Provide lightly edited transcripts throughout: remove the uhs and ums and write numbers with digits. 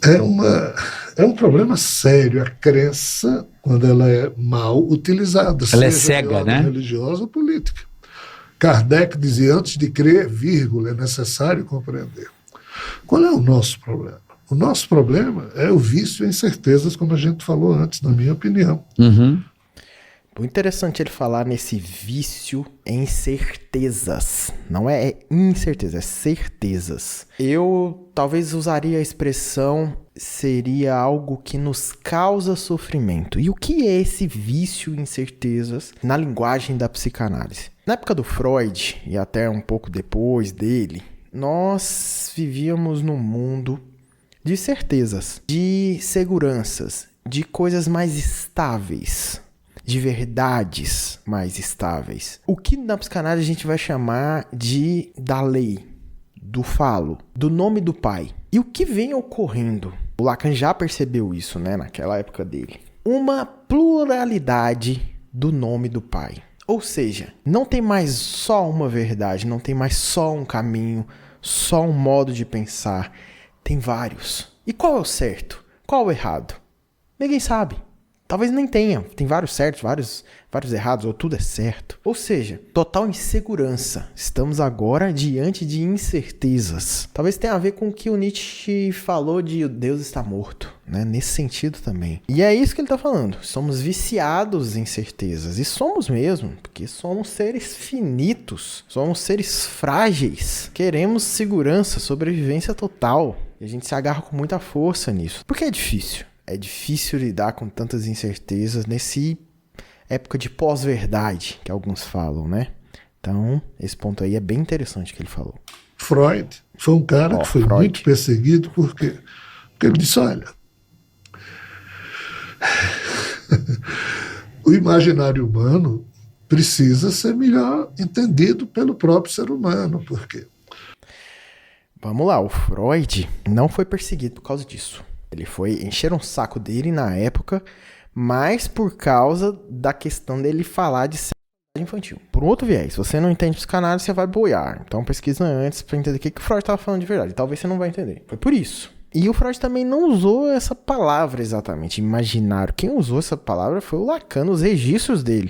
é um problema sério. A crença, quando ela é mal utilizada, Ela é seja de cega, ordem né? religiosa ou política. Kardec dizia, antes de crer, vírgula, é necessário compreender. Qual é o nosso problema? O nosso problema é o vício em certezas, como a gente falou antes, na minha opinião. Uhum. O interessante ele falar nesse vício em certezas. Não é incerteza, é certezas. Eu talvez usaria a expressão seria algo que nos causa sofrimento. E o que é esse vício em certezas na linguagem da psicanálise? Na época do Freud, e até um pouco depois dele, nós vivíamos num mundo de certezas, de seguranças, de coisas mais estáveis, de verdades mais estáveis. O que na psicanálise a gente vai chamar da lei, do falo, do nome do pai. E o que vem ocorrendo? O Lacan já percebeu isso, né, naquela época dele. Uma pluralidade do nome do pai. Ou seja, não tem mais só uma verdade, não tem mais só um caminho, só um modo de pensar. Tem vários. E qual é o certo? Qual é o errado? Ninguém sabe. Talvez nem tenha. Tem vários certos, vários errados, ou tudo é certo. Ou seja, total insegurança. Estamos agora diante de incertezas. Talvez tenha a ver com o que o Nietzsche falou de Deus está morto, né? Nesse sentido também. E é isso que ele está falando. Somos viciados em certezas. E somos mesmo, porque somos seres finitos. Somos seres frágeis. Queremos segurança, sobrevivência total. E a gente se agarra com muita força nisso. Porque é difícil. É difícil lidar com tantas incertezas nesse época de pós-verdade, que alguns falam, né? Então, esse ponto aí é bem interessante que ele falou. Freud foi um cara que foi muito perseguido porque ele disse, olha, o imaginário humano precisa ser melhor entendido pelo próprio ser humano. Por quê? Vamos lá, o Freud não foi perseguido por causa disso. Ele foi encher um saco dele na época, mas por causa da questão dele falar de sexualidade infantil. Por um outro viés, se você não entende psicanálise, você vai boiar. Então pesquisa antes para entender o que o Freud estava falando de verdade. Talvez você não vai entender. Foi por isso. E o Freud também não usou essa palavra exatamente, imaginário. Quem usou essa palavra foi o Lacan, os registros dele.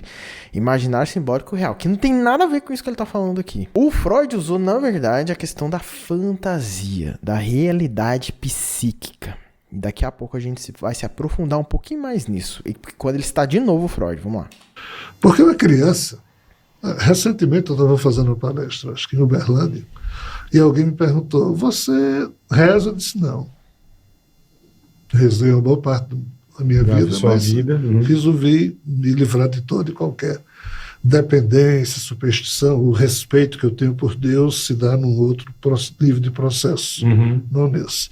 Imaginário simbólico real, que não tem nada a ver com isso que ele está falando aqui. O Freud usou, na verdade, a questão da fantasia, da realidade psíquica. E daqui a pouco a gente vai se aprofundar um pouquinho mais nisso. E quando ele está de novo, Freud, vamos lá. Porque uma criança... Recentemente eu estava fazendo uma palestra, acho que em Uberlândia, e alguém me perguntou, você reza? Eu disse, não. Rezei uma boa parte da minha vida, mas resolvi me livrar de toda e qualquer dependência, superstição. O respeito que eu tenho por Deus se dá num outro nível de processo, não nesse.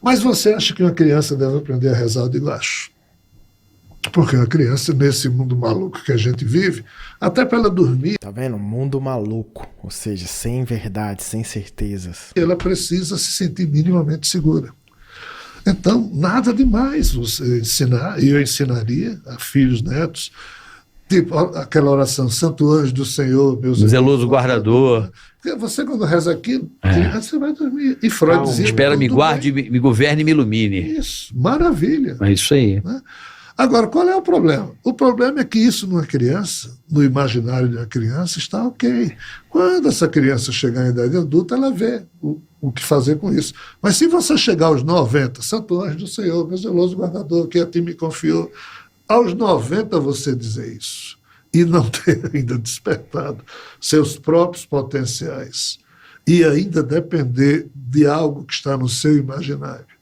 Mas você acha que uma criança deve aprender a rezar? Eu digo, acho. Porque a criança, nesse mundo maluco que a gente vive, até para ela dormir... Tá vendo? Mundo maluco, ou seja, sem verdade, sem certezas. Ela precisa se sentir minimamente segura. Então, nada demais você ensinar, e eu ensinaria a filhos, netos, tipo aquela oração, Santo Anjo do Senhor, meu zeloso guardador. Você, quando reza aquilo, você vai dormir. E Freud dizia... Espera, me guarde, me governe e me ilumine. Isso, maravilha. É isso aí. Né? Agora, qual é o problema? O problema é que isso numa criança, no imaginário de uma criança, está ok. Quando essa criança chegar em idade adulta, ela vê o que fazer com isso. Mas se você chegar aos 90, Santo Anjo do Senhor, meu zeloso guardador, que a ti me confiou, aos 90 você dizer isso, e não ter ainda despertado seus próprios potenciais, e ainda depender de algo que está no seu imaginário,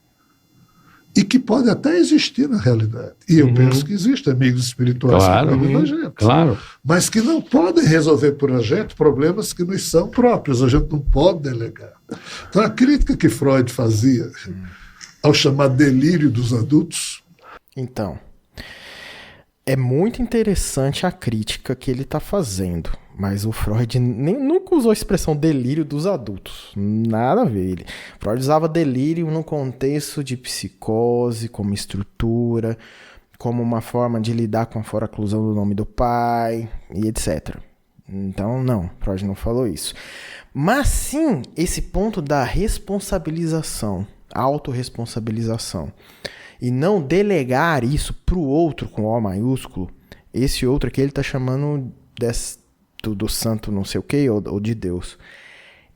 e que pode até existir na realidade. E eu penso que existem amigos espirituais que cuidam da gente. Claro. Mas que não podem resolver por a gente problemas que nos são próprios. A gente não pode delegar. Então, a crítica que Freud fazia ao chamar delírio dos adultos... Então, é muito interessante a crítica que ele está fazendo. Mas o Freud nunca usou a expressão delírio dos adultos. Nada a ver. Freud usava delírio no contexto de psicose, como estrutura, como uma forma de lidar com a foraclusão do nome do pai, e etc. Então, não, Freud não falou isso. Mas sim, esse ponto da responsabilização. autorresponsabilização. E não delegar isso pro outro com O maiúsculo. Esse outro aqui ele tá chamando do santo não sei o que, ou de Deus.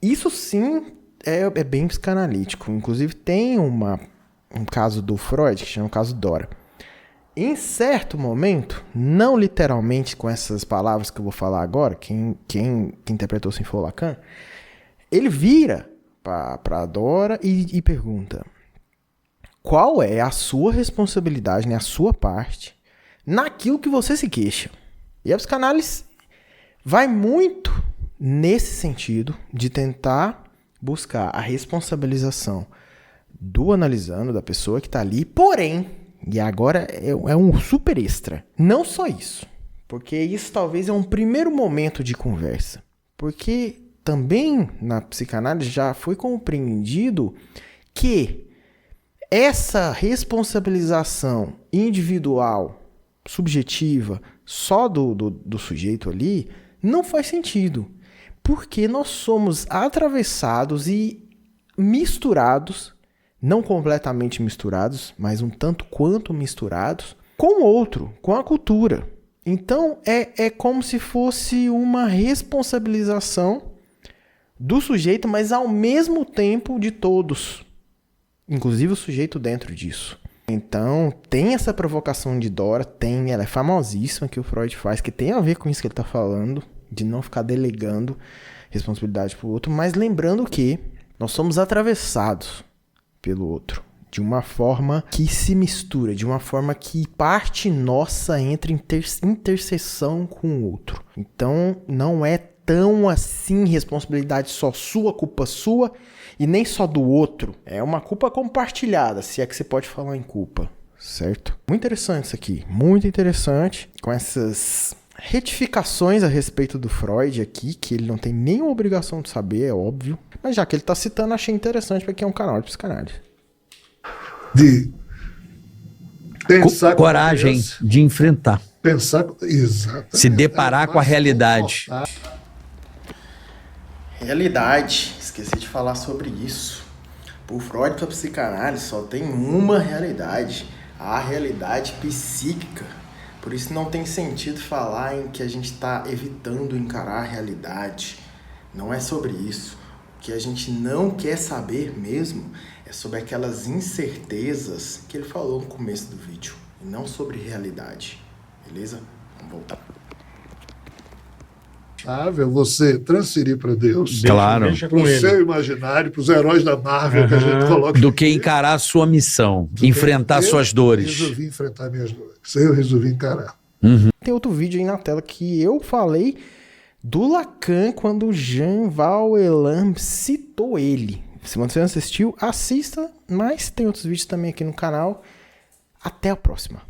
Isso sim é bem psicanalítico. Inclusive tem um caso do Freud que chama o caso Dora. Em certo momento, não literalmente com essas palavras que eu vou falar agora, quem interpretou assim foi o Lacan, ele vira para Dora e pergunta: qual é a sua responsabilidade, né, a sua parte, naquilo que você se queixa? E a psicanálise vai muito nesse sentido de tentar buscar a responsabilização do analisando, da pessoa que está ali, porém, e agora é um super extra, não só isso, porque isso talvez é um primeiro momento de conversa, porque também na psicanálise já foi compreendido que essa responsabilização individual, subjetiva, só do sujeito ali, não faz sentido. Porque nós somos atravessados e misturados, não completamente misturados, mas um tanto quanto misturados, com o outro, com a cultura. Então é como se fosse uma responsabilização do sujeito, mas ao mesmo tempo de todos. Inclusive o sujeito dentro disso. Então, tem essa provocação de Dora, ela é famosíssima que o Freud faz, que tem a ver com isso que ele está falando, de não ficar delegando responsabilidade para o outro, mas lembrando que nós somos atravessados pelo outro, de uma forma que se mistura, de uma forma que parte nossa entra em interseção com o outro. Então, não é tão assim responsabilidade só sua, culpa sua, e nem só do outro. É uma culpa compartilhada, se é que você pode falar em culpa, certo? Muito interessante isso aqui, muito interessante, com essas retificações a respeito do Freud aqui, que ele não tem nenhuma obrigação de saber, é óbvio, mas já que ele está citando, achei interessante, porque é um canal de psicanálise. De pensar coragem de enfrentar. Pensar, exatamente. Se deparar com a realidade. Realidade, esqueci de falar sobre isso. Por Freud, para psicanálise só tem uma realidade, a realidade psíquica. Por isso não tem sentido falar em que a gente está evitando encarar a realidade. Não é sobre isso. O que a gente não quer saber mesmo é sobre aquelas incertezas que ele falou no começo do vídeo, e não sobre realidade. Beleza? Vamos voltar. Você transferir para Deus, Claro. para o seu imaginário, para os heróis da Marvel que a gente coloca. Do que encarar a sua missão, enfrentar suas dores. Eu resolvi enfrentar minhas dores. Eu resolvi encarar. Tem outro vídeo aí na tela que eu falei do Lacan quando o Jean Valjean citou ele. Se você não assistiu, assista, mas tem outros vídeos também aqui no canal. Até a próxima.